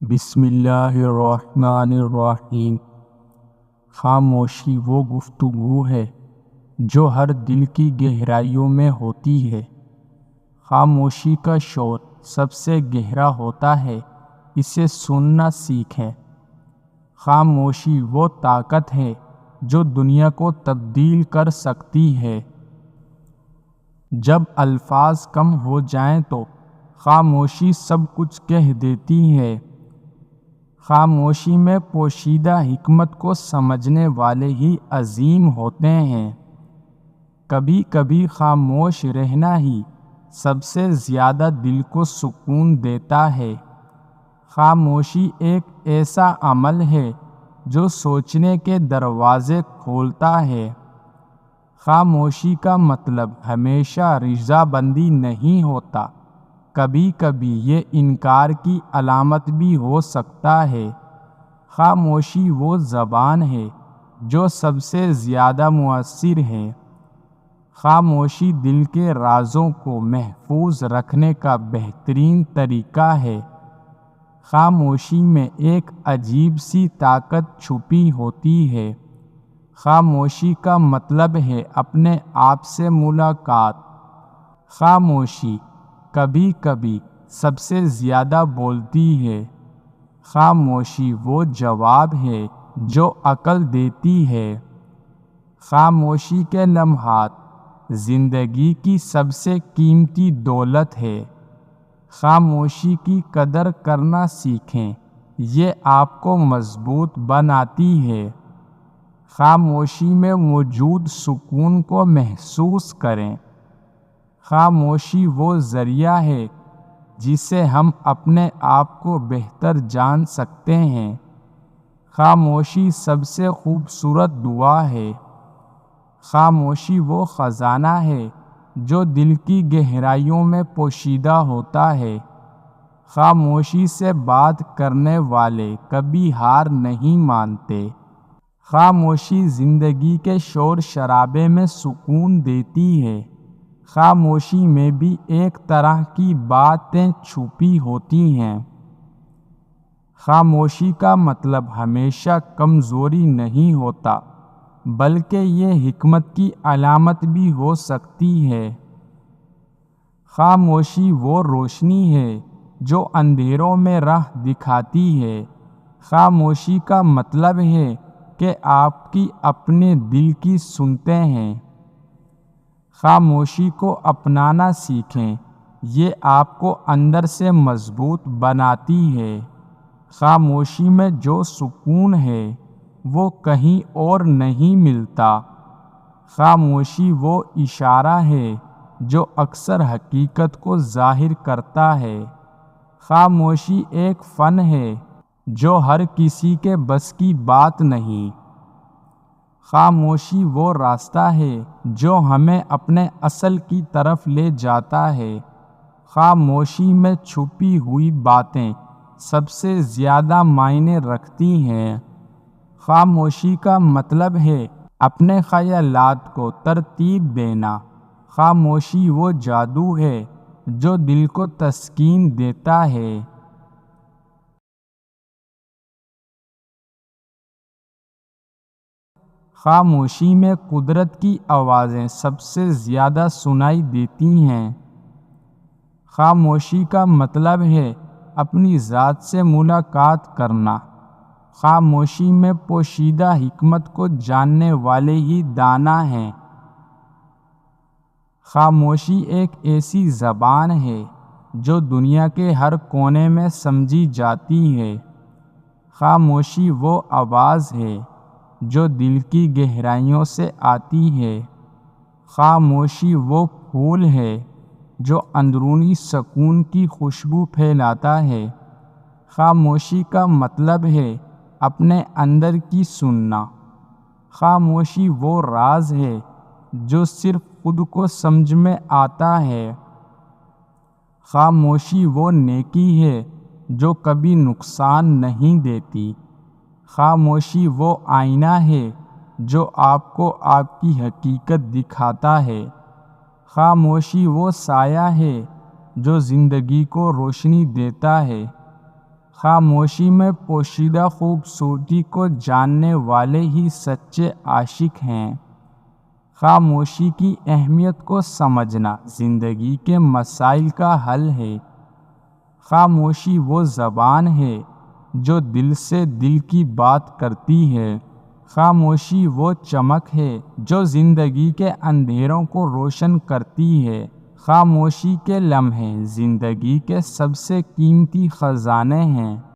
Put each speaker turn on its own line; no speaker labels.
بسم اللہ الرحمن الرحیم۔ خاموشی وہ گفتگو ہے جو ہر دل کی گہرائیوں میں ہوتی ہے۔ خاموشی کا شور سب سے گہرا ہوتا ہے، اسے سننا سیکھیں۔ خاموشی وہ طاقت ہے جو دنیا کو تبدیل کر سکتی ہے۔ جب الفاظ کم ہو جائیں تو خاموشی سب کچھ کہہ دیتی ہے۔ خاموشی میں پوشیدہ حکمت کو سمجھنے والے ہی عظیم ہوتے ہیں۔ کبھی کبھی خاموش رہنا ہی سب سے زیادہ دل کو سکون دیتا ہے۔ خاموشی ایک ایسا عمل ہے جو سوچنے کے دروازے کھولتا ہے۔ خاموشی کا مطلب ہمیشہ رضا بندی نہیں ہوتا، کبھی کبھی یہ انکار کی علامت بھی ہو سکتا ہے۔ خاموشی وہ زبان ہے جو سب سے زیادہ مؤثر ہے۔ خاموشی دل کے رازوں کو محفوظ رکھنے کا بہترین طریقہ ہے۔ خاموشی میں ایک عجیب سی طاقت چھپی ہوتی ہے۔ خاموشی کا مطلب ہے اپنے آپ سے ملاقات۔ خاموشی کبھی کبھی سب سے زیادہ بولتی ہے۔ خاموشی وہ جواب ہے جو عقل دیتی ہے۔ خاموشی کے لمحات زندگی کی سب سے قیمتی دولت ہے۔ خاموشی کی قدر کرنا سیکھیں، یہ آپ کو مضبوط بناتی ہے۔ خاموشی میں موجود سکون کو محسوس کریں۔ خاموشی وہ ذریعہ ہے جس سے ہم اپنے آپ کو بہتر جان سکتے ہیں۔ خاموشی سب سے خوبصورت دعا ہے۔ خاموشی وہ خزانہ ہے جو دل کی گہرائیوں میں پوشیدہ ہوتا ہے۔ خاموشی سے بات کرنے والے کبھی ہار نہیں مانتے۔ خاموشی زندگی کے شور شرابے میں سکون دیتی ہے۔ خاموشی میں بھی ایک طرح کی باتیں چھپی ہوتی ہیں۔ خاموشی کا مطلب ہمیشہ کمزوری نہیں ہوتا، بلکہ یہ حکمت کی علامت بھی ہو سکتی ہے۔ خاموشی وہ روشنی ہے جو اندھیروں میں راہ دکھاتی ہے۔ خاموشی کا مطلب ہے کہ آپ کی اپنے دل کی سنتے ہیں۔ خاموشی کو اپنانا سیکھیں، یہ آپ کو اندر سے مضبوط بناتی ہے۔ خاموشی میں جو سکون ہے وہ کہیں اور نہیں ملتا۔ خاموشی وہ اشارہ ہے جو اکثر حقیقت کو ظاہر کرتا ہے۔ خاموشی ایک فن ہے جو ہر کسی کے بس کی بات نہیں۔ خاموشی وہ راستہ ہے جو ہمیں اپنے اصل کی طرف لے جاتا ہے۔ خاموشی میں چھپی ہوئی باتیں سب سے زیادہ معنی رکھتی ہیں۔ خاموشی کا مطلب ہے اپنے خیالات کو ترتیب دینا۔ خاموشی وہ جادو ہے جو دل کو تسکین دیتا ہے۔ خاموشی میں قدرت کی آوازیں سب سے زیادہ سنائی دیتی ہیں۔ خاموشی کا مطلب ہے اپنی ذات سے ملاقات کرنا۔ خاموشی میں پوشیدہ حکمت کو جاننے والے ہی دانا ہیں۔ خاموشی ایک ایسی زبان ہے جو دنیا کے ہر کونے میں سمجھی جاتی ہے۔ خاموشی وہ آواز ہے جو دل کی گہرائیوں سے آتی ہے۔ خاموشی وہ پھول ہے جو اندرونی سکون کی خوشبو پھیلاتا ہے۔ خاموشی کا مطلب ہے اپنے اندر کی سننا۔ خاموشی وہ راز ہے جو صرف خود کو سمجھ میں آتا ہے۔ خاموشی وہ نیکی ہے جو کبھی نقصان نہیں دیتی۔ خاموشی وہ آئینہ ہے جو آپ کو آپ کی حقیقت دکھاتا ہے۔ خاموشی وہ سایہ ہے جو زندگی کو روشنی دیتا ہے۔ خاموشی میں پوشیدہ خوبصورتی کو جاننے والے ہی سچے عاشق ہیں۔ خاموشی کی اہمیت کو سمجھنا زندگی کے مسائل کا حل ہے۔ خاموشی وہ زبان ہے جو دل سے دل کی بات کرتی ہے۔ خاموشی وہ چمک ہے جو زندگی کے اندھیروں کو روشن کرتی ہے۔ خاموشی کے لمحے زندگی کے سب سے قیمتی خزانے ہیں۔